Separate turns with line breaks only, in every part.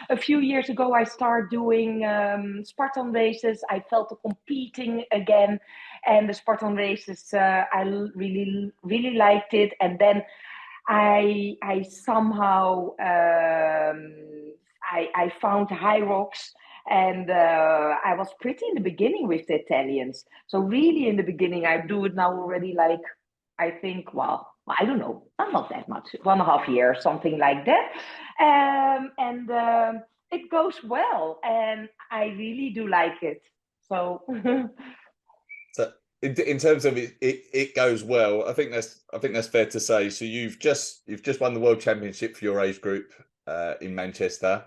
a few years ago, I started doing Spartan races. I felt competing again, and the Spartan races, really, really liked it. And then I somehow I found HYROX, and I was pretty in the beginning with the Italians. So really in the beginning, I do it now already like I think, well, I don't know, not that much, 1.5 years, something like that. And it goes well, and I really do like it. So
So in terms of it goes well. I think that's fair to say. So you've just won the World Championship for your age group in Manchester.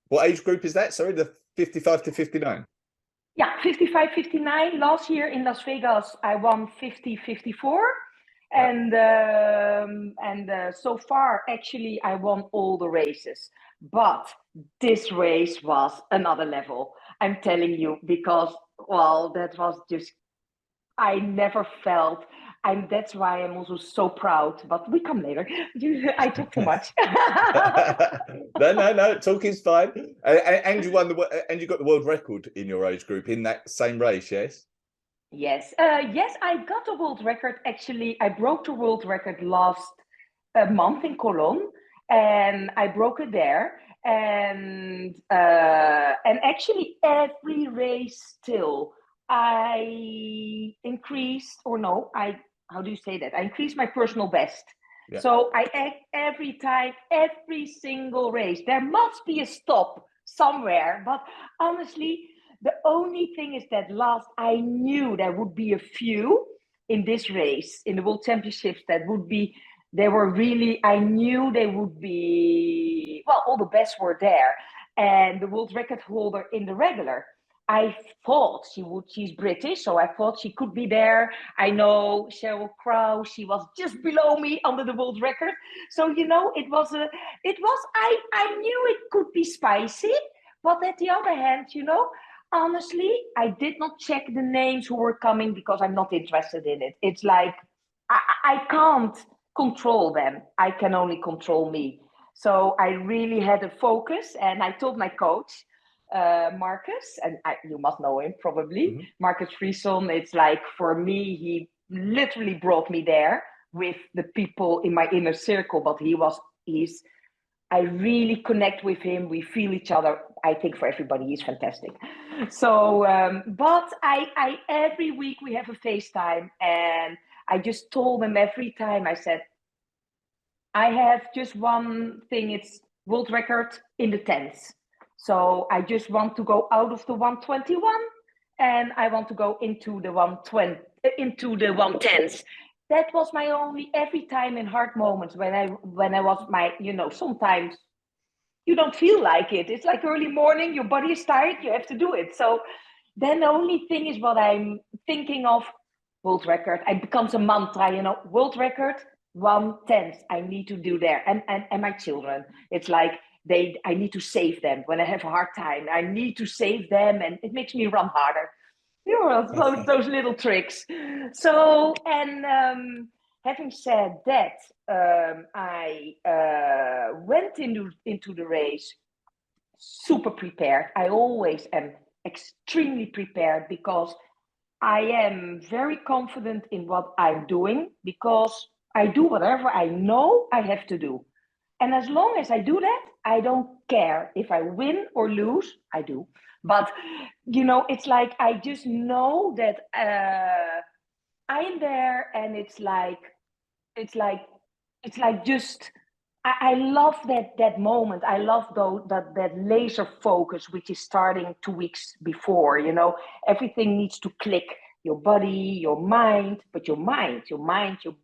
What age group is that? Sorry, the 55 to 59.
yeah, 55, 59. Last year in Las Vegas, I won 50, 54.
Yeah.
And so far, actually, I won all the races. But this race was another level. I'm telling you, because, well, that was just, I never felt. That's why I'm also so proud. But we come later. I talk too much.
No. Talking's fine. And you won and you got the world record in your age group in that same race, yes?
Yes, yes, I got the world record. Actually, I broke the world record last month in Cologne, and I broke it there. And actually, every race still, I increased, or no, I how do you say that? I increased my personal best.
Yeah.
So I act every time, every single race. There must be a stop somewhere, but honestly. The only thing is that last, I knew there would be a few in this race, in the World Championships, that would be, they were really, I knew they would be, well, all the best were there. And the world record holder in the regular, I thought she's British, so I thought she could be there. I know Cheryl Crow, she was just below me under the world record. So, I knew it could be spicy. But at the other hand, honestly, I did not check the names who were coming because I'm not interested in it. It's like I can't control them. I can only control me. So I really had a focus, and I told my coach, Marcus, and you must know him probably,
Mm-hmm.
Marcus Friesson. It's like for me, he literally brought me there with the people in my inner circle. But he's I really connect with him. We feel each other. I think for everybody, he's fantastic. So, but I every week we have a FaceTime, and I just told him every time. I said, I have just one thing. It's world record in the tens. So I just want to go out of the 121, and I want to go into the 120, into the 110s. That was my only every time in hard moments when I was sometimes you don't feel like it. It's like early morning, your body is tired, you have to do it. So then the only thing is what I'm thinking of, world record. It becomes a mantra, world record, 1/10. I need to do there. And my children, it's like I need to save them when I have a hard time. I need to save them, and it makes me run harder. Those little tricks. So, and having said that, I went into the race super prepared. I always am extremely prepared because I am very confident in what I'm doing because I do whatever I know I have to do. And as long as I do that, I don't care if I win or lose. I do. But, it's like I just know that I am there, and it's like, just, I love that moment. I love that laser focus, which is starting 2 weeks before. Everything needs to click. Your body, your mind, but your mind, your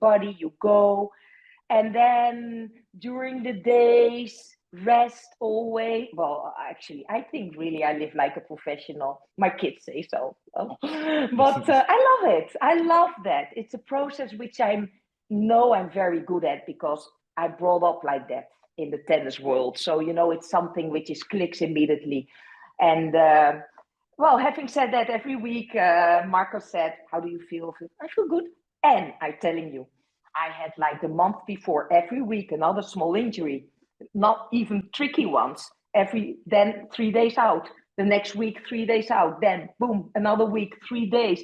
body. You go, and then during the days, rest always. Well, actually, I think really I live like a professional. My kids say so. But I love it. I love that. It's a process which I'm very good at because I brought up like that in the tennis world. So, it's something which is clicks immediately. And well, having said that, every week, Marcos said, how do you feel? I feel good. And I'm telling you, I had like the month before every week another small injury. not even tricky ones. Then 3 days out, the next week 3 days out, then boom, another week 3 days,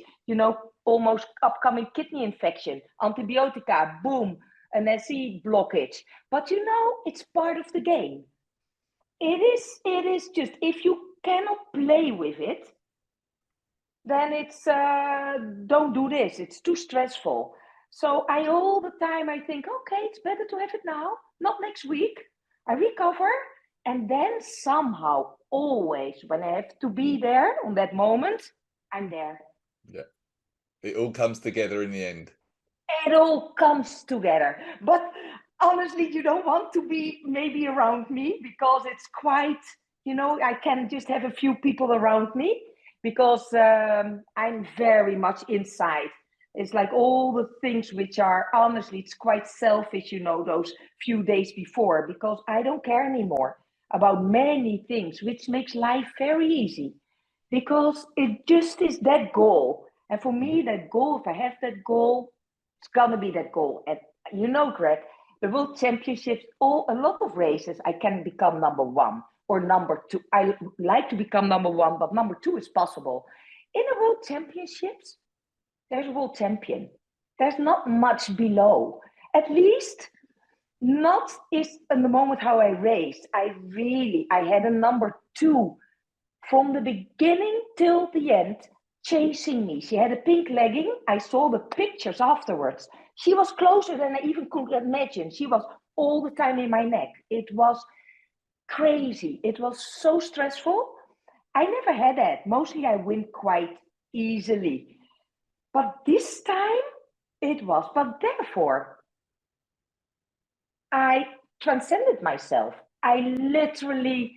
almost upcoming kidney infection, antibiotica, boom, an SE blockage. But it's part of the game. It is just, if you cannot play with it, then it's don't do this. It's too stressful. So all the time I think, okay, it's better to have it now, not next week. I recover, and then somehow, always, when I have to be there on that moment, I'm there.
Yeah, it all comes together in the end.
It all comes together. But honestly, you don't want to be maybe around me, because it's quite, I can just have a few people around me, because I'm very much inside. It's like all the things which are, honestly, it's quite selfish, those few days before, because I don't care anymore about many things, which makes life very easy, because it just is that goal. And for me, that goal, if I have that goal, it's gonna be that goal. And Greg, the World Championships, a lot of races, I can become number one or number two. I like to become number one, but number two is possible. In the World Championships, there's a world champion. There's not much below. At least not is in the moment how I raced. I had a number two from the beginning till the end, chasing me. She had a pink legging. I saw the pictures afterwards. She was closer than I even could imagine. She was all the time in my neck. It was crazy. It was so stressful. I never had that. Mostly I win quite easily. But this time it was. But therefore, I transcended myself. I literally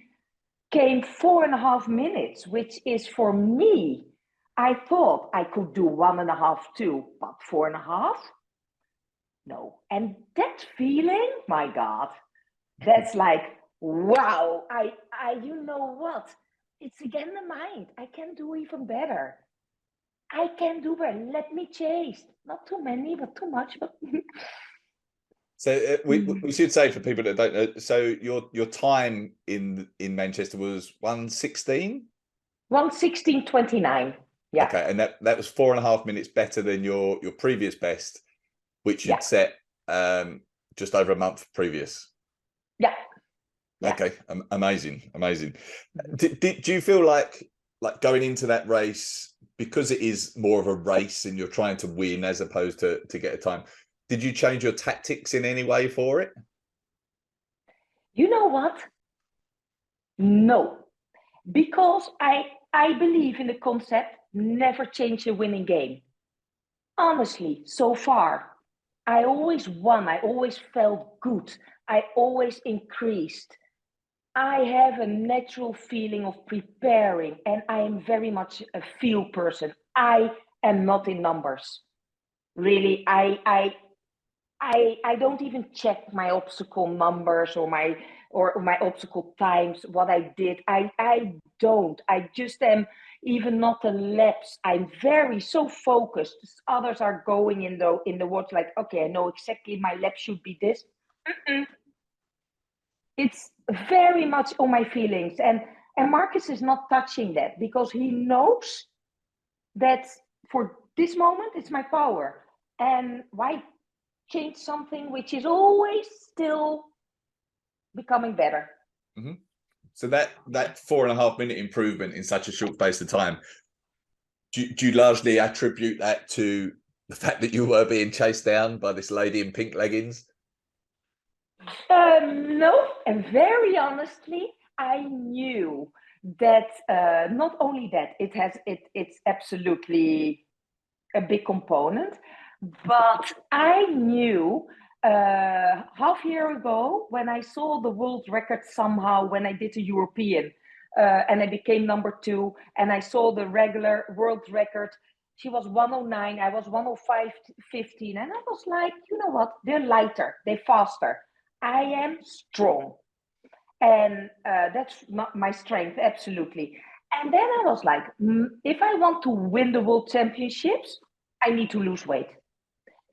came 4.5 minutes, which is, for me, I thought I could do 1.5, 2, but 4.5? No. And that feeling, my God, that's like, wow, you know what? It's again the mind. I can do even better. I can do better. Let me chase. Not too many, but too much. But
So we should say, for people that don't know, so your time in Manchester was 1:16?
1:16:29. Yeah.
Okay, and that was 4.5 minutes better than your previous best, which you'd set just over a month previous.
Yeah.
Okay, amazing. Do you feel like going into that race, because it is more of a race and you're trying to win as opposed to get a time, did you change your tactics in any way for it?
You know what? No, because I believe in the concept, never change a winning game. Honestly, so far, I always won. I always felt good. I always increased. I have a natural feeling of preparing, and I am very much a feel person. I am not in numbers. Really, I don't even check my obstacle numbers or my obstacle times, what I did. I don't. I just am even not the laps. I'm very so focused. Others are going in the watch like, okay, I know exactly my lap should be this. It's very much on my feelings, and Marcus is not touching that, because he knows that for this moment it's my power, and why change something which is always still becoming better.
Mm-hmm. So that 4.5 minute improvement in such a short space of time, do you largely attribute that to the fact that you were being chased down by this lady in pink leggings?
No, and very honestly, I knew that not only that it's absolutely a big component, but I knew half year ago, when I saw the world record somehow, when I did the European and I became number two, and I saw the regular world record. She was 109, I was 105.15, and I was like, you know what? They're lighter, they're faster. I am strong, and that's not my strength, absolutely. And then I was like, if I want to win the world championships, I need to lose weight,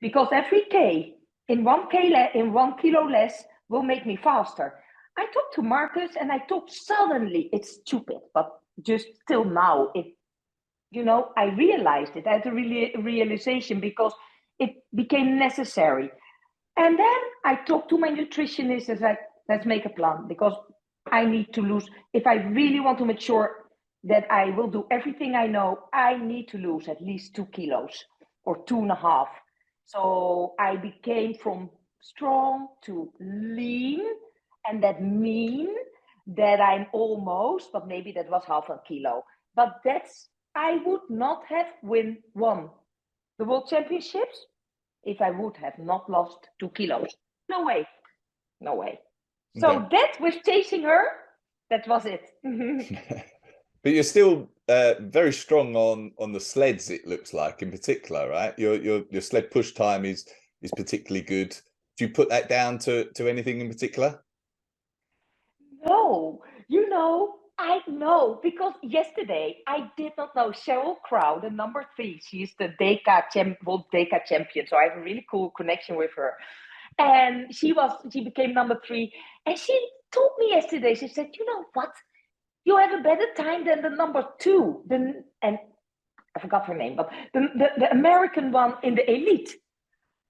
because every K in 1 kilo less will make me faster. I talked to Marcus and I talked suddenly, it's stupid, but just till now, I realized it. I had a realization because it became necessary. And then I talked to my nutritionist and said, let's make a plan because I need to lose. If I really want to mature, that I will do everything I know, I need to lose at least 2 kilos or 2.5. So I became from strong to lean, and that mean that I'm almost, but maybe that was half a kilo. But I would not have won the World Championships if I would have not lost 2 kilos. No way. No way. So
Okay.
that with chasing her, that was it.
But you're still very strong on the sleds, it looks like, in particular, right? Your sled push time is particularly good. Do you put that down to anything in particular?
No, I know because yesterday I did not know Cheryl Crow, the number 3. She's the World Deka champion. So I have a really cool connection with her. And she became number 3. And she told me yesterday, she said, you know what? You have a better time than the number 2. And I forgot her name, but the American one in the elite.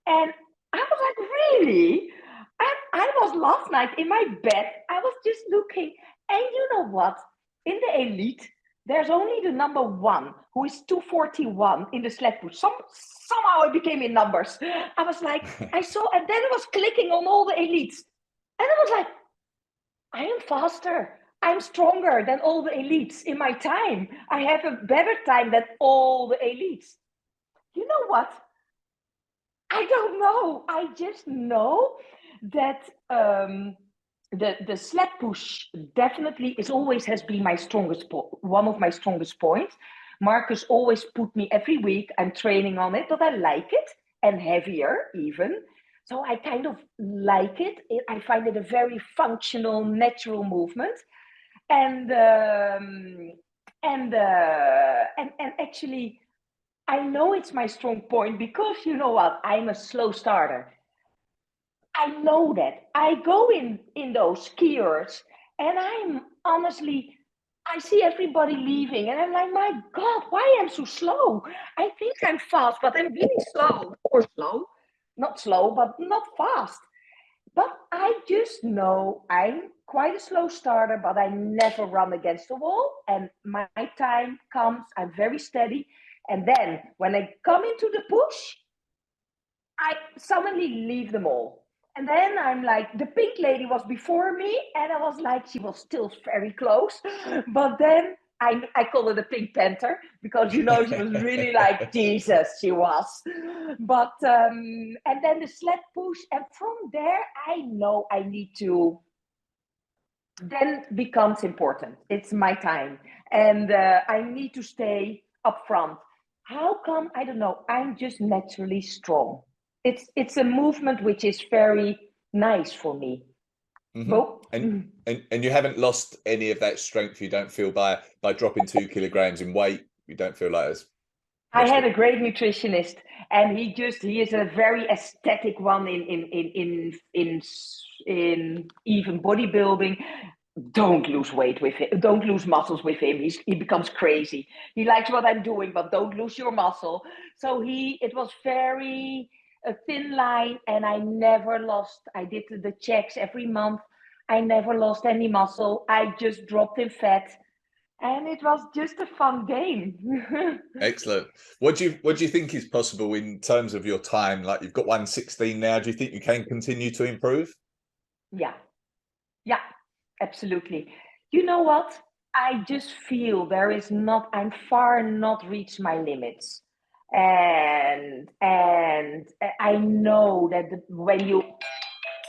And I was like, really? And I was last night in my bed, I was just looking. And you know what? In the elite, there's only the number 1 who is 241 in the sled push. Somehow it became in numbers. I was like, I saw, and then I was clicking on all the elites. And I was like, I am faster. I'm stronger than all the elites in my time. I have a better time than all the elites. You know what? I don't know. I just know that the sled push definitely always has been my strongest one of my strongest points. Marcus always put me every week. I'm training on it, but I like it, and heavier even. So I kind of like it. I find it a very functional, natural movement, and actually I know it's my strong point because you know what? I'm a slow starter. I know that. I go in those skiers and I'm honestly, I see everybody leaving and I'm like, my God, why am I so slow? I think I'm fast, but I'm really slow. Or slow. Not slow, but not fast. But I just know I'm quite a slow starter, but I never run against the wall. And my time comes, I'm very steady. And then when I come into the push, I suddenly leave them all. And then I'm like, the pink lady was before me, and I was like, she was still very close. But then I call her the Pink Panther because she was really like Jesus, she was. But and then the sled push, and from there I know I need to. Then becomes important. It's my time, and I need to stay up front. How come? I don't know. I'm just naturally strong. It's a movement which is very nice for me.
Mm-hmm.
Well,
And you haven't lost any of that strength. You don't feel by dropping 2 kilograms in weight. You don't feel like it's
I
lost
had
it.
a great nutritionist, and he is a very aesthetic one in even bodybuilding. Don't lose weight with him. Don't lose muscles with him. He becomes crazy. He likes what I'm doing, but don't lose your muscle. So it was very a thin line, and I never lost. I did the checks every month. I never lost any muscle. I just dropped in fat, and it was just a fun game.
Excellent. What do you think is possible in terms of your time? Like you've got 116 now. Do you think you can continue to improve?
Yeah, yeah, absolutely. You know what? I just feel I'm far not reached my limits. And I know that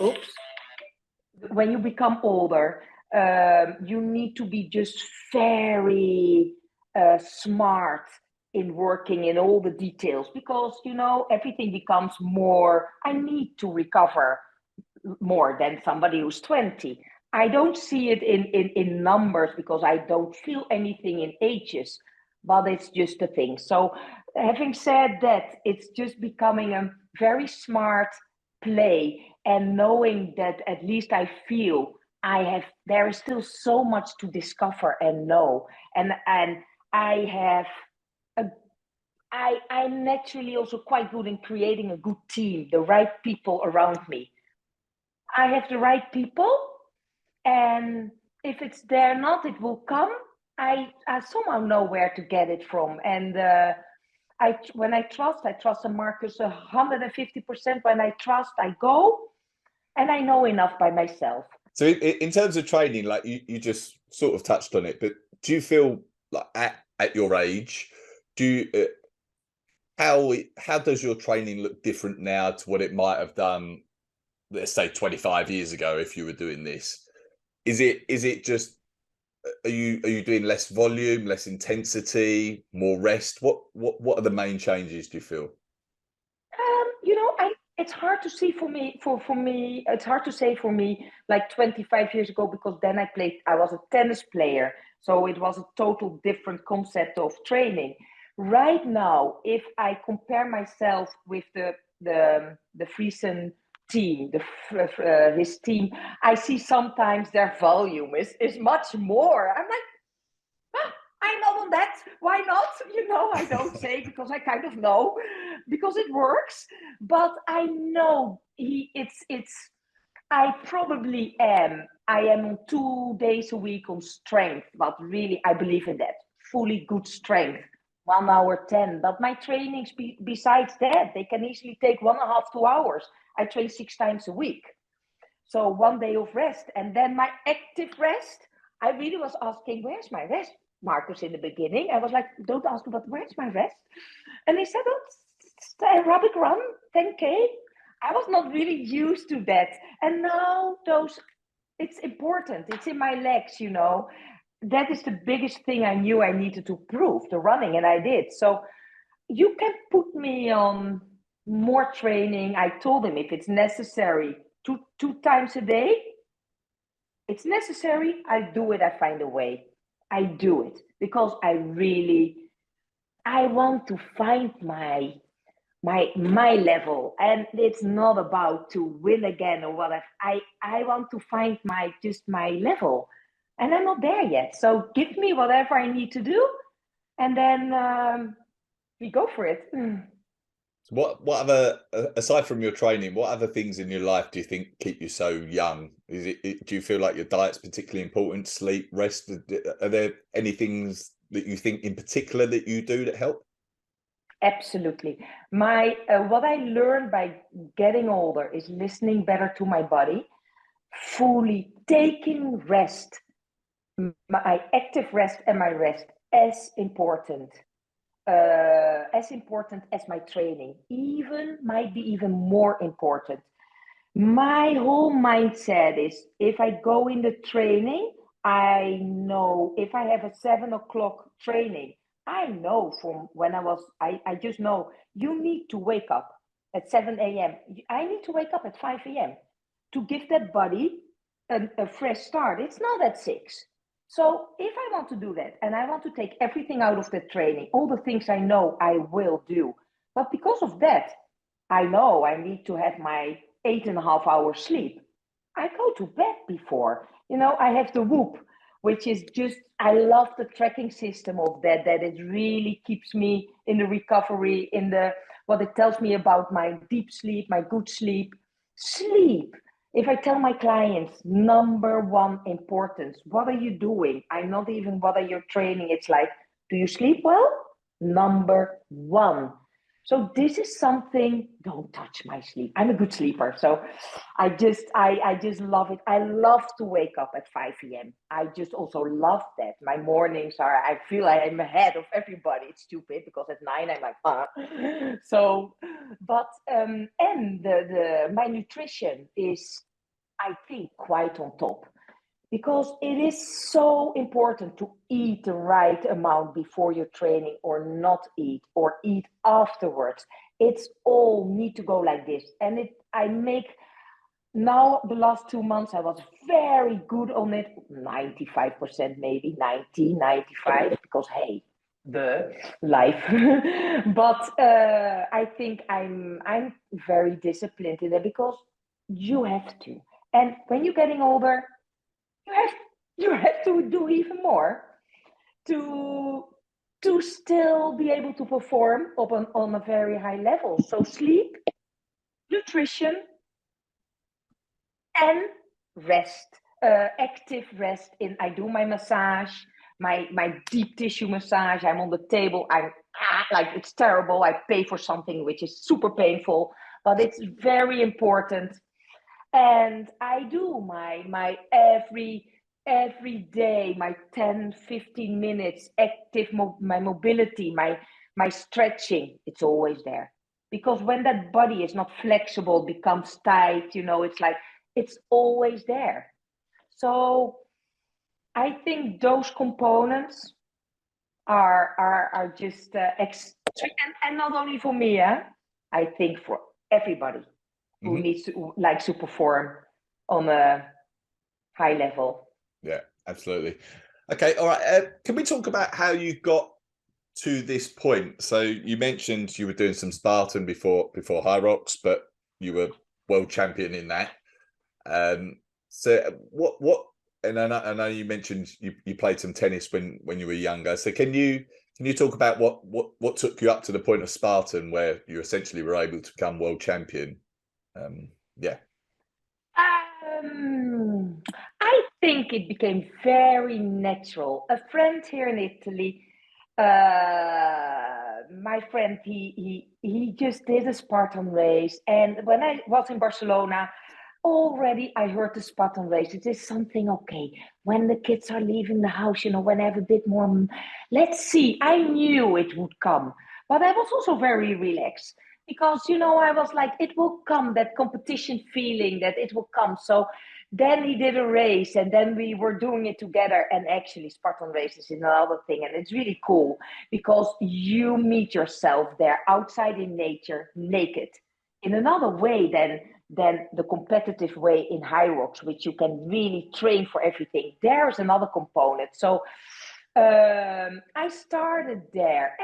oops, when you become older, you need to be just very smart in working in all the details because everything becomes more. I need to recover more than somebody who's 20. I don't see it in numbers because I don't feel anything in ages, but it's just a thing. So, having said that, it's just becoming a very smart play and knowing that at least I feel there is still so much to discover and know. And I have I'm naturally also quite good in creating a good team, the right people around me. I have the right people, and if it's there not, it will come. I somehow know where to get it from, and when I trust a Marcus 150%. When I trust, I go, and I know enough by myself.
So in terms of training, like you just sort of touched on it, but do you feel like at your age, do you, how does your training look different now to what it might have done, let's say 25 years ago, if you were doing this? Is it just, are you doing less volume, less intensity, more rest? What are the main changes, do you feel?
It's hard to see for me. For me, it's hard to say for me like 25 years ago, because then I was a tennis player, so it was a total different concept of training. Right now, if I compare myself with the Friesen team, his team, I see sometimes their volume is much more. I'm like, I'm not on that. Why not? I don't say, because I kind of know, because it works. But I know I probably am. I am on 2 days a week on strength, but really I believe in that. Fully good strength, 1 hour 10. But my trainings besides that, they can easily take 1.5, 2 hours. I train 6 times a week. So 1 day of rest. And then my active rest, I really was asking, where's my rest? Marcus, in the beginning, I was like, don't ask me, but where's my rest? And he said, oh, it's the aerobic run, 10K. I was not really used to that. And now it's important. It's in my legs, That is the biggest thing I knew I needed to prove, the running, and I did. So you can put me on more training. I told him if it's necessary, two times a day, it's necessary, I do it. I find a way. I do it because I want to find my level, and it's not about to win again or whatever. I want to find my level, and I'm not there yet. So give me whatever I need to do, and then we go for it.
So what other, aside from your training, what other things in your life do you think keep you so young? Do you feel like your diet's particularly important? Sleep, rest? Are there any things that you think in particular that you do that help?
Absolutely. What I learned by getting older is listening better to my body, fully taking rest, my active rest and my rest as important as my training, might be even more important. My whole mindset is, if I go in the training, I know if I have a 7 o'clock training, I know from when I just know you need to wake up at 7 a.m. I need to wake up at 5 a.m. to give that body a fresh start. It's not at 6. So if I want to do that, and I want to take everything out of the training, all the things I know I will do, but because of that, I know I need to have my 8.5 hours sleep. I go to bed before. I have the Whoop, which is just, I love the tracking system of that it really keeps me in the recovery, what it tells me about my deep sleep, my good sleep. Sleep. If I tell my clients, number one importance, what are you doing? I'm not even what are you training. It's like, do you sleep well? Number one. So this is something, don't touch my sleep. I'm a good sleeper. So I just love it. I love to wake up at 5 a.m. I just also love that. My mornings I feel like I'm ahead of everybody. It's stupid because at 9 I'm like, So, but, and my nutrition is, I think, quite on top, because it is so important to eat the right amount before your training, or not eat, or eat afterwards. It's all need to go like this. And I make now, the last 2 months, I was very good on it, 95%, maybe 90, 95, because hey, the life. But I think I'm very disciplined in it, because you have to. And when you're getting older, you have you have to do even more to still be able to perform on a very high level. So sleep, nutrition, and rest, active rest. In I do my massage, my deep tissue massage. I'm on the table. I'm like, it's terrible. I pay for something which is super painful, but it's very important. And I do my every day, my 10-15 minutes active, my mobility, my stretching. It's always there, because when that body is not flexible, becomes tight, it's like, it's always there. So I think those components are just and not only for me, I think for everybody who needs to, who likes to perform on a high level.
Yeah, absolutely. Okay, all right. Can we talk about how you got to this point? So you mentioned you were doing some Spartan before HYROX, but you were world champion in that. So what? And I know you mentioned you played some tennis when you were younger. So can you talk about what took you up to the point of Spartan, where you essentially were able to become world champion? Yeah.
I think it became very natural. A friend here in Italy, my friend, he just did a Spartan race, and when I was in Barcelona, already I heard the Spartan race. It is something, okay, when the kids are leaving the house, when I have a bit more, let's see. I knew it would come, but I was also very relaxed, because I was like, it will come, that competition feeling, that it will come. So then he did a race, and then we were doing it together. And actually, Spartan races is another thing, and it's really cool, because you meet yourself there outside in nature, naked, in another way than the competitive way in HYROX, which you can really train for everything. There's another component. So I started there,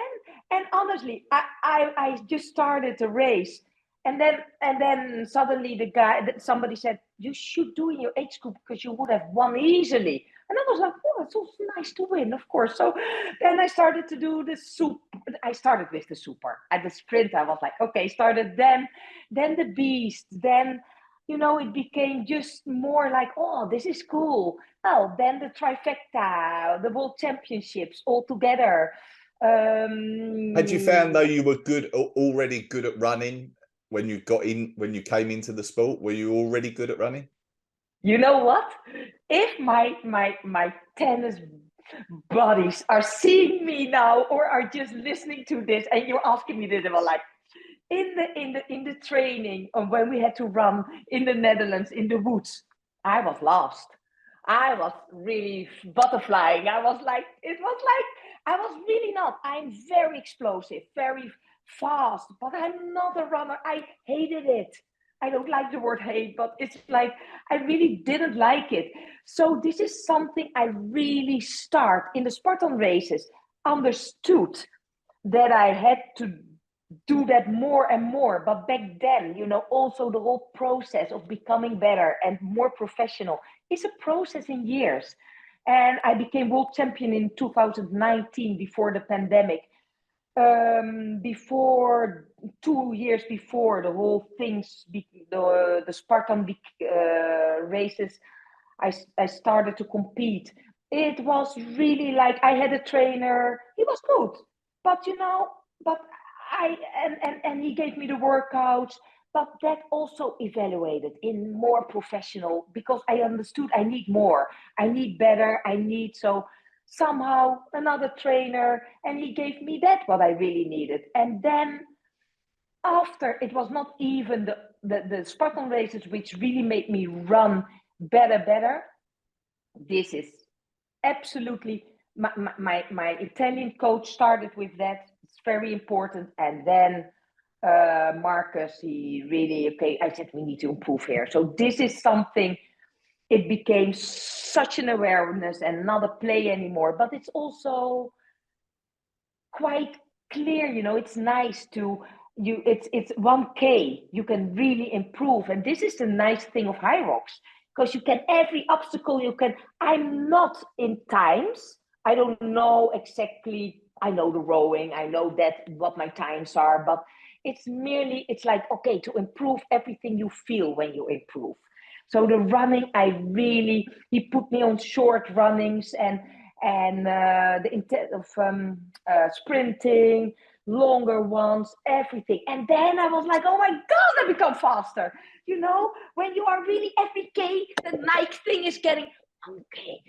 and honestly, I just started the race, and then suddenly somebody said, you should do in your age group, because you would have won easily. And I was like, oh, it's also nice to win, of course. So then I started to do the super. I started with the super. At the sprint, I was like, okay, started then the beast, then it became just more like, oh, this is cool. Well, then the trifecta, the world championships all together.
Had you found, though, you were already good at running when you came into the sport? Were you already good at running?
You know what? If my tennis buddies are seeing me now, or are just listening to this, and you're asking me this, they were like, in the training, or when we had to run in the Netherlands in the woods, I was lost. I was really butterflying. I was like, I was really not. I'm very explosive, very fast, but I'm not a runner. I hated it. I don't like the word hate, but it's like, I really didn't like it. So this is something I really start in the Spartan races, understood that I had to do that more and more. But back then, also the whole process of becoming better and more professional is a process in years. And I became world champion in 2019, before the pandemic. Before 2 years before the whole things, the Spartan races, I started to compete. It was really like, I had a trainer. He was good, but but and he gave me the workouts, but that also evaluated in more professional, because I understood I need more, I need better, I need, so somehow another trainer, and he gave me that what I really needed. And then after, it was not even the Spartan races which really made me run better. This is absolutely my Italian coach started with that. It's very important. And then Marcus, he really, okay, I said, we need to improve here. So this is something, it became such an awareness, and not a play anymore. But it's also quite clear, it's nice to it's 1K, you can really improve. And this is the nice thing of HYROX, because you can, every obstacle you can. I'm not in times. I don't know exactly. I know the rowing. I know that what my times are, but it's like, okay, to improve everything you feel when you improve. So the running, he put me on short runnings and the intent of sprinting, longer ones, everything. And then I was like, oh my God, I become faster. You know, when you are really every K, the Nike thing is getting, okay,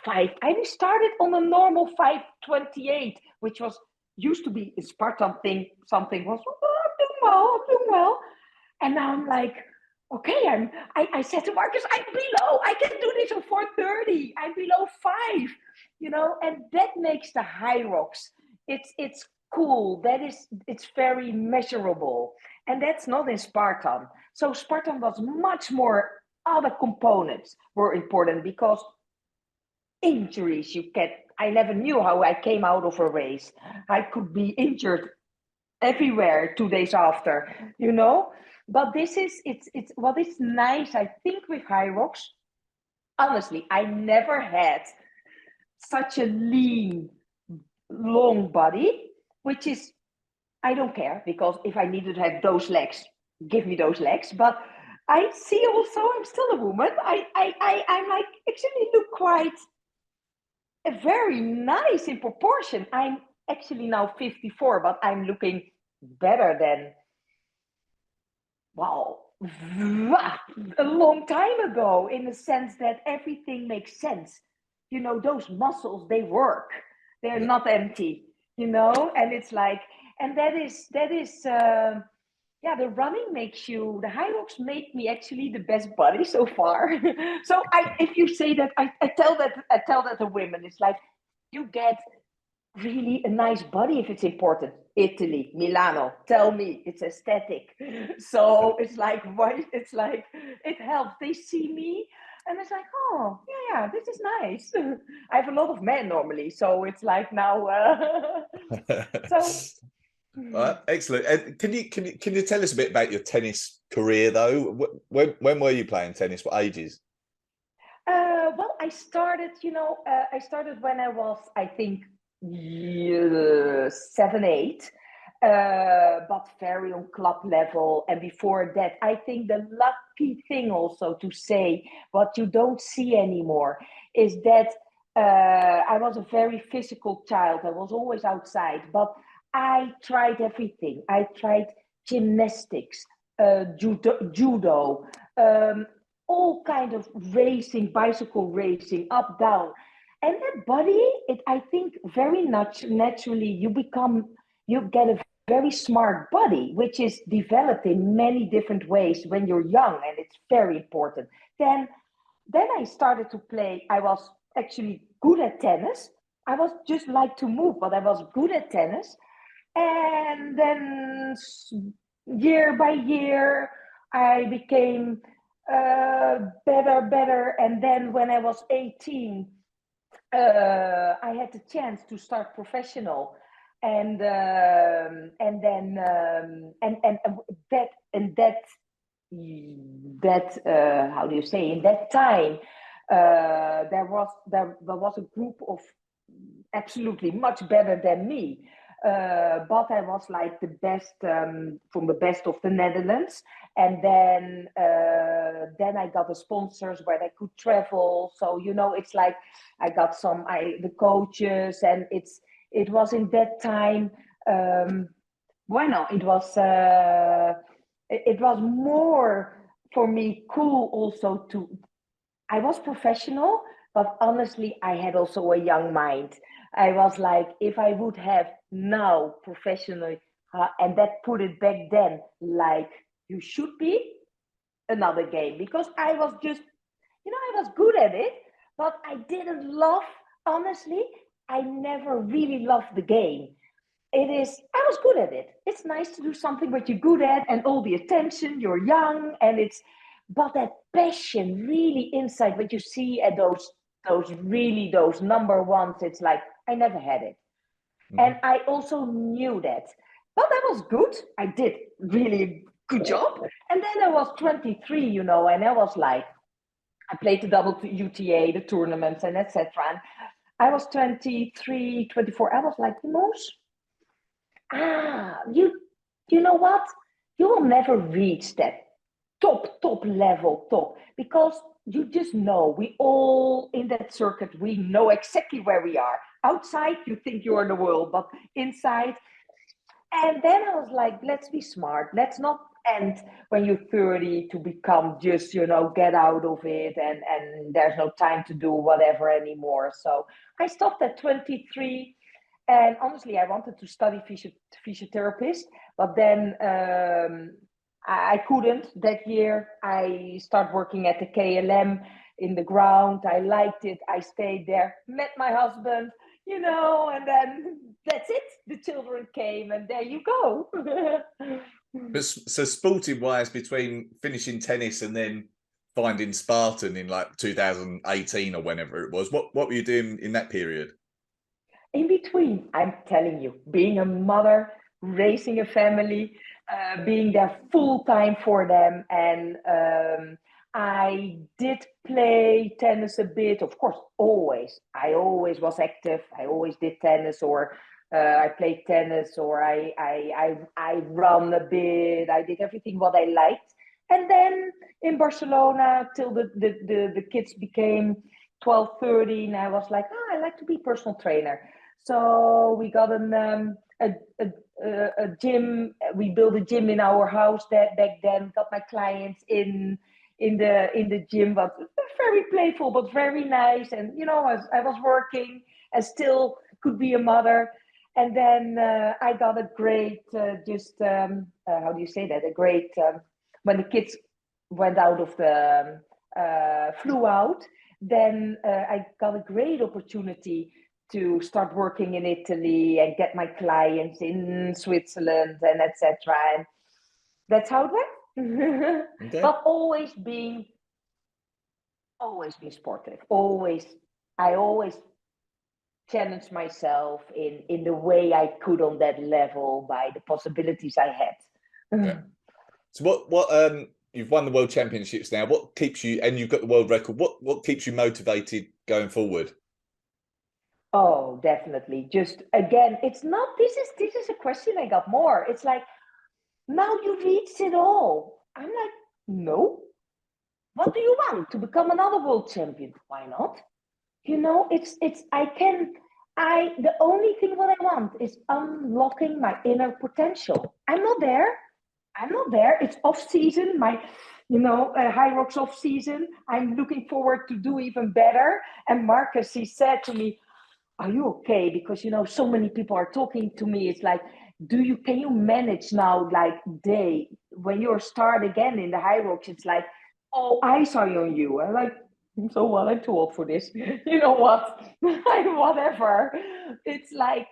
I started on a normal 5:28, which was used to be a Spartan thing. Something was, oh, I'm doing well. And now I'm like, okay, I said to Marcus, I'm below. I can do this in 4:30. I'm below 5, you know, and that makes the HYROX. It's cool. It's very measurable. And that's not in Spartan. So Spartan was much more, other components were important because injuries you get. I never knew how I came out of a race. I could be injured everywhere 2 days after, you know. But this is it's what is nice, I think, with HYROX. Honestly, I never had such a lean, long body, which is, I don't care, because if I needed to have those legs, give me those legs. But I see also I'm still a woman. I'm like actually look quite very nice in proportion. I'm actually now 54, but I'm looking better than, wow, a long time ago, in the sense that everything makes sense. You know, those muscles, they work. They're not empty, you know? And it's like, and yeah, the running makes you, the HYROX make me actually the best body so far. So if you say that, I tell that to women, it's like, you get really a nice body if it's important. Italy, Milano, tell me, it's aesthetic. So it's like, what? It's like, it helps. They see me and it's like, oh, yeah, this is nice. I have a lot of men normally. So it's like now, so.
Excellent. And can you tell us a bit about your tennis career though? When were you playing tennis? What ages?
Well, I started when I was, I think, 7, 8, but very on club level. And before that, I think the lucky thing also to say, what you don't see anymore, is that I was a very physical child. I was always outside, but I tried everything. I tried gymnastics, judo, all kind of racing, bicycle racing, up, down. And that body, I think very naturally you get a very smart body, which is developed in many different ways when you're young, and it's very important. Then I started to play. I was actually good at tennis. I was just like to move, but I was good at tennis. And then year by year, I became better. And then when I was 18, I had the chance to start professional, and then that and that how do you say, in that time there was a group of absolutely much better than me, but I was like the best, from the best of the Netherlands. And then I got the sponsors where I could travel. So it's like I got the coaches, and it was in that time. Bueno, it was more for me cool also to. I was professional, but honestly, I had also a young mind. I was like, if I would have now professionally, and that put it back then, like you should be, another game, because I was just, I was good at it, but I didn't love, honestly, I never really loved the game. I was good at it. It's nice to do something that you're good at and all the attention, you're young, but that passion really inside what you see at those number ones, it's like, I never had it. Mm-hmm. And I also knew that. But I was good. I did really good job. And then I was 23, and I was like, I played the WTA, the tournaments, and etc. And I was 23, 24. I was like, Moos, you know what? You will never reach that top level top, because you just know, we all in that circuit, we know exactly where we are. Outside, you think you're in the world, but inside. And then I was like, let's be smart. Let's not end when you're 30 to become just, get out of it, and there's no time to do whatever anymore. So I stopped at 23. And honestly, I wanted to study physiotherapist, but then I couldn't that year. I started working at the KLM in the ground. I liked it. I stayed there, met my husband, and then that's it. The children came, and there you go.
But so sporting wise, between finishing tennis and then finding Spartan in like 2018 or whenever it was, what were you doing in that period?
In between, I'm telling you, being a mother, raising a family, being there full time for them. And I did play tennis a bit, of course, always. I always was active. I always did tennis, or I played tennis, or I run a bit. I did everything what I liked. And then in Barcelona, till the kids became 12, 13, I was like, I like to be personal trainer. So we got a gym. We built a gym in our house that back then. Got my clients in the gym, but very playful, but very nice. And I was working and still could be a mother. And then I got a great how do you say that? A great when the kids went out of the flew out. Then I got a great opportunity to start working in Italy and get my clients in Switzerland and etc. And that's how it went.
Okay.
But always being sportive. I always challenged myself in the way I could on that level by the possibilities I had.
Yeah. So what you've won the world championships now. What keeps you, and you've got the world record, what keeps you motivated going forward?
Oh, definitely. Just again, it's not, this is a question I got more. It's like, now you reached it all. I'm like, no. What do you want? To become another world champion? Why not? The only thing what I want is unlocking my inner potential. I'm not there. It's off season. HYROX off season. I'm looking forward to do even better. And Marcus, he said to me, are you okay? Because so many people are talking to me. It's like, can you manage now, like, when you're start again in the HYROX, it's like all eyes are on you. I'm like, so what? I'm too old for this. You know what? Whatever. It's like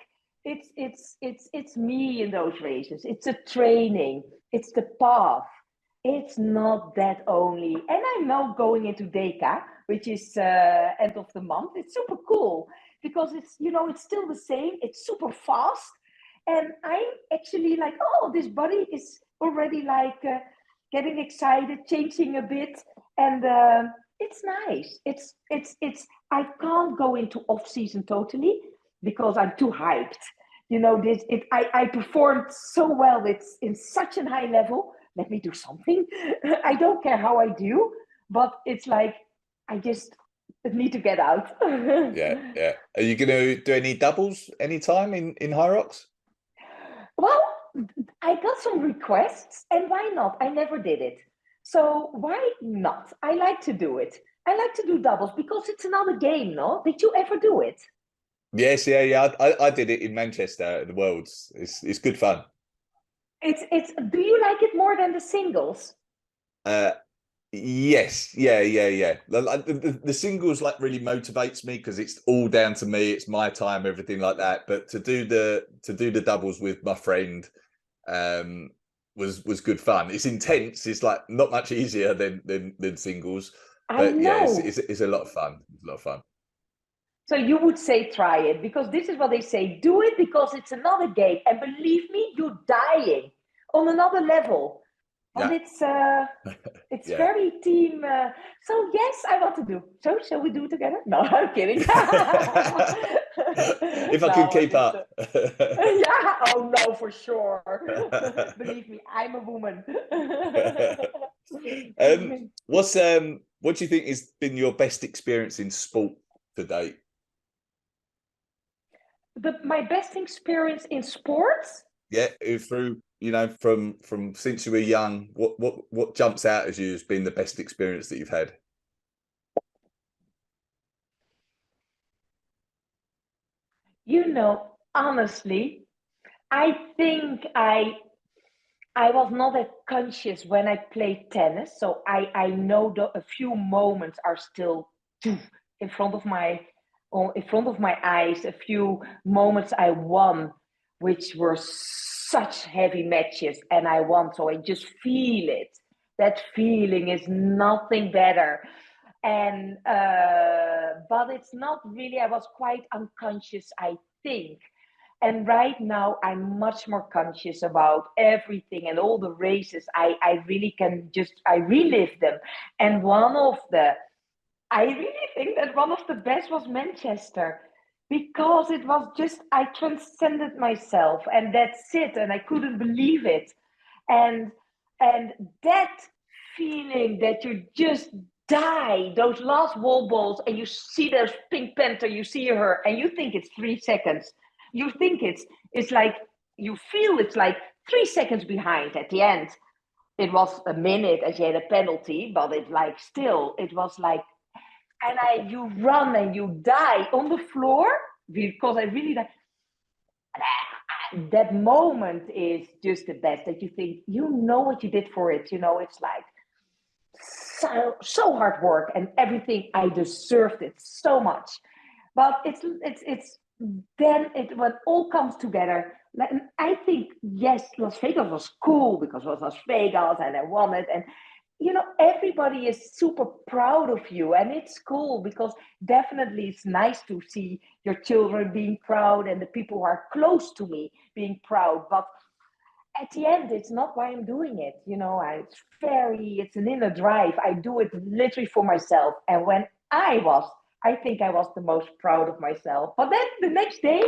it's me in those races. It's a training. It's the path. It's not that only. And I know going into DECA, which is end of the month, it's super cool because it's still the same. It's super fast, and I'm actually like, oh, this body is already like getting excited, changing a bit, and it's nice. It's. I can't go into off season totally because I'm too hyped. I performed so well. It's in such a high level. Let me do something. I don't care how I do, but it's like I just need to get out.
Yeah. Are you going to do any doubles anytime in HYROX?
Well, I got some requests, and why not? I never did it. So why not? I like to do it. I like to do doubles because it's another game, no? Did you ever do it?
Yes, yeah. I did it in Manchester at the Worlds. It's good fun.
It's. Do you like it more than the singles?
Uh, yes, yeah. The singles like really motivates me because it's all down to me. It's my time, everything like that. But to do the doubles with my friend was good fun. It's intense. It's like not much easier than singles.
I
But yeah,
know.
it's a lot of fun. It's a lot of fun.
So you would say try it because this is what they say. Do it because it's another game. And believe me, you're dying on another level. but
Yeah.
it's
Yeah.
very team. So yes, I want to do. So shall we do it together? No, I'm kidding.
If I can
No,
keep up.
yeah. Oh no, for sure. Believe me, I'm a woman.
What do you think has been your best experience in sport to date?
My best experience in sports.
Yeah, through from since you were young, what jumps out as you has been the best experience that you've had?
Honestly, I think I was not that conscious when I played tennis, so I know a few moments are still in front of my eyes. A few moments I won, which were such heavy matches, and I won. So I just feel it. That feeling is nothing better. And but it's not really. I was quite unconscious, I think. And right now I'm much more conscious about everything and all the races. I really can just I relive them. And I really think that one of the best was Manchester, because it was just I transcended myself, and that's it, and I couldn't believe it. And and that feeling that you just die, those last wall balls, and you see those Pink Panther, you see her, and you think it's 3 seconds. You think it's like you feel it's like 3 seconds behind at the end. It was a minute as you had a penalty, but it like still it was like, and you run and you die on the floor because I really like that moment is just the best, that you think you know what you did for it. It's like so hard work and everything. I deserved it so much, but it's then it when all comes together. And I think yes, Las Vegas was cool because it was Las Vegas and I won it, and everybody is super proud of you, and it's cool because definitely it's nice to see your children being proud and the people who are close to me being proud. But at the end, it's not why I'm doing it. It's an inner drive. I do it literally for myself. And when I think I was the most proud of myself. But then the next day,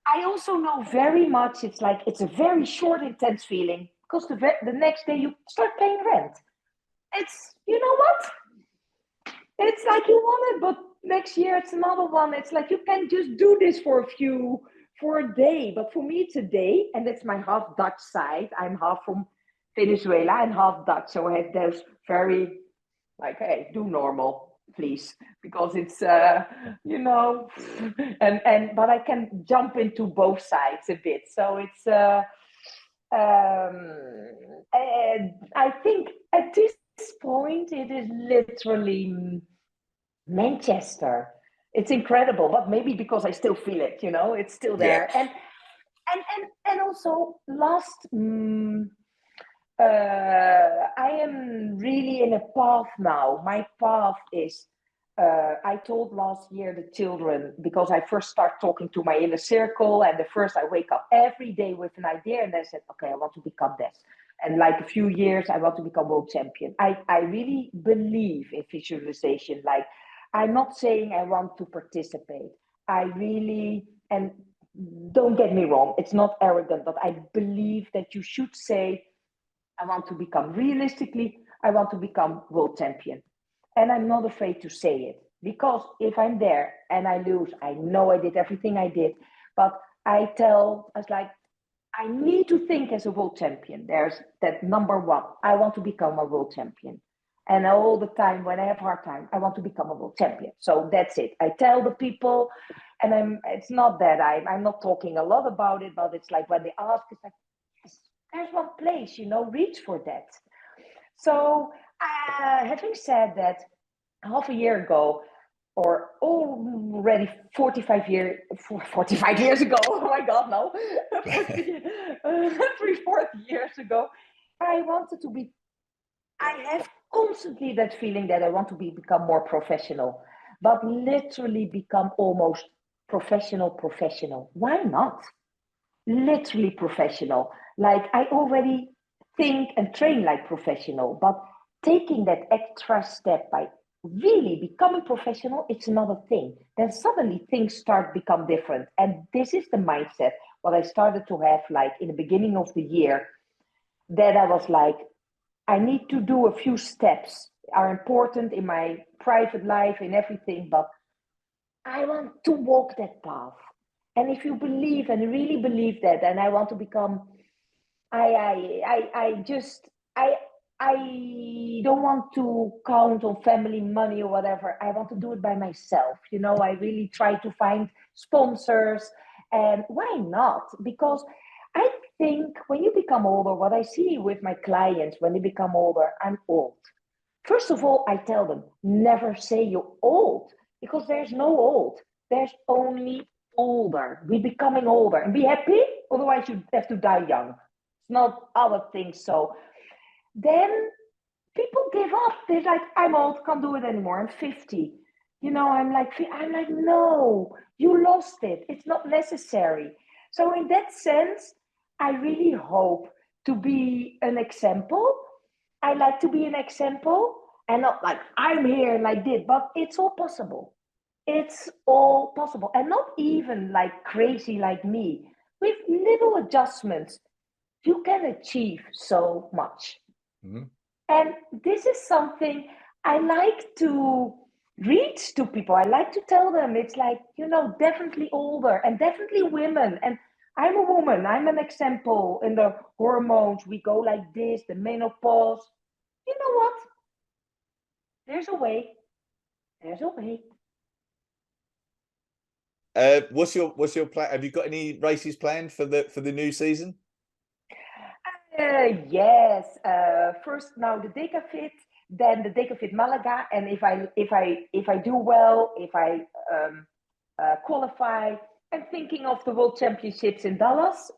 I also know very much. It's like it's a very short, intense feeling, because the next day you start paying rent. It's, you know what? It's like you want it, but next year it's another one. It's like you can just do this for a day. But for me, it's a day, and it's my half Dutch side. I'm half from Venezuela and half Dutch, so I have those very like, hey, do normal, please, because it's and but I can jump into both sides a bit. So it's and I think at this point it is literally Manchester. It's incredible, but maybe because I still feel it, it's still
Yeah.
there. And also last I am really in a path now. My path is, I told last year the children, because I first start talking to my inner circle, and the first I wake up every day with an idea, and I said, okay, I want to become this. And like a few years, I want to become world champion. I really believe in visualization. Like, I'm not saying I want to participate. I really, and don't get me wrong, it's not arrogant, but I believe that you should say, I want to become realistically, I want to become world champion. And I'm not afraid to say it, because if I'm there and I lose, I know I did everything I did. But I was like, I need to think as a world champion. There's that number one. I want to become a world champion. And all the time when I have a hard time, I want to become a world champion. So that's it. I tell the people, and it's not that I'm not talking a lot about it, but it's like when they ask, it's like, yes, there's one place, reach for that. So, having said that, half a year ago, or already 45 years ago, oh my God, no, 4 years ago, I wanted to be, I have constantly that feeling that I want to become more professional, but literally become almost professional. Why not? Literally professional. Like I already think and train like professional, but taking that extra step by really becoming professional, it's another thing. Then suddenly things start become different. And this is the mindset what I started to have like in the beginning of the year, that I was like, I need to do a few steps are important in my private life and everything, but I want to walk that path. And if you believe and really believe that, and I want to become, I just, I don't want to count on family money or whatever. I want to do it by myself. You know, I really try to find sponsors. And why not? Because I think when you become older, what I see with my clients when they become older, I'm old. First of all, I tell them never say you're old because there's no old. There's only older. We're becoming older and be happy. Otherwise, you have to die young. It's not other things. So then people give up. They're like, I'm old, can't do it anymore. I'm 50. You know, I'm like, no, you lost it. It's not necessary. So in that sense, I really hope to be an example. I like to be an example and not like I'm here and I did, but it's all possible. It's all possible. And not even like crazy like me. With little adjustments, you can achieve so much.
Mhm.
And this is something I like to reach to people. I like to tell them it's like, you know, definitely older and definitely women. And I'm a woman, I'm an example in the hormones. We go like this, the menopause. You know what? There's a way. There's a way.
What's your plan? Have you got any races planned for the new season?
Yes. First now the Decafit, then the Decafit Malaga, and if I do well, if I qualify, I'm thinking of the World Championships in Dallas.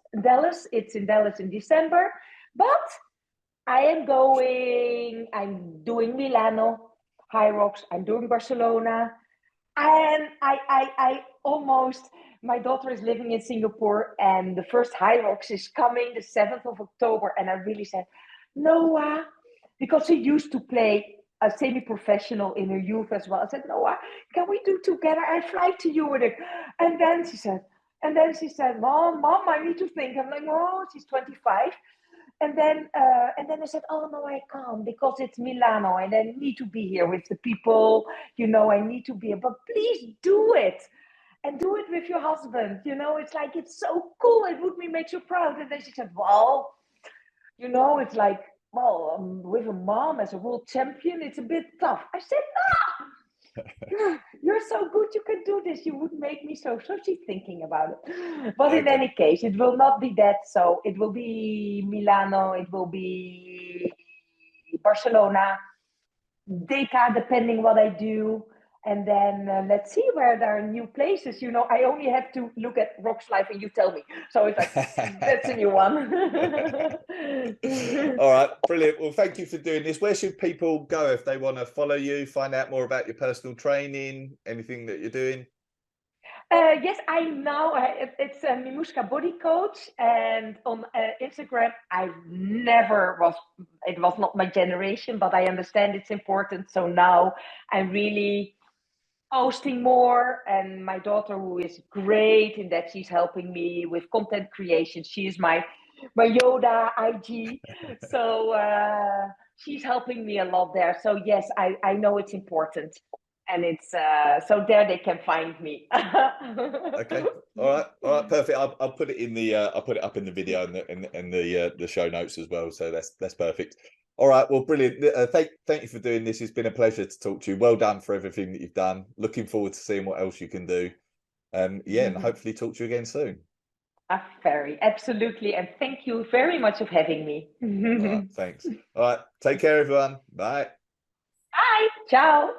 It's in Dallas in December, but I am going. I'm doing Milano, HYROX. I'm doing Barcelona, and I almost. My daughter is living in Singapore, and the first HYROX is coming the 7th of October. And I really said, Noah, because she used to play a semi-professional in her youth as well. I said, Noah, can we do together? I fly to you with it. And then she said, Mom, I need to think. I'm like, oh, she's 25. And then I said, oh no, I can't because it's Milano and I need to be here with the people. You know, I need to be here. But please do it and do it with your husband. You know, it's like it's so cool. It would make you proud. And then she said, well, you know, it's like, well, with a mom as a world champion, it's a bit tough. I said, you're so good, you can do this. You would make me so. So she's thinking about it. But in
Okay.
any case, it will not be that. So it will be Milano, it will be Barcelona, Deca, depending what I do. And then let's see where there are new places. You know, I only have to look at Rock's Life and you tell me. So it's like, that's a new one.
All right, brilliant. Well, thank you for doing this. Where should people go if they want to follow you, find out more about your personal training, anything that you're doing?
Yes, I know. It's a Mimoushka body coach, and on Instagram, I never was. It was not my generation, but I understand it's important. So now I'm really posting more, and my daughter, who is great in that, she's helping me with content creation. She is my Yoda IG, so she's helping me a lot there. So yes, I know it's important, and it's so there they can find me.
Okay. All right, perfect. I'll put it in the I'll put it up in the video and the show notes as well. So that's perfect. All right, well, brilliant. Thank you for doing this. It's been a pleasure to talk to you. Well done for everything that you've done. Looking forward to seeing what else you can do. Yeah, and hopefully talk to you again soon.
Very absolutely, and thank you very much of having me.
All right, thanks. All right, take care, everyone. Bye.
Bye, ciao.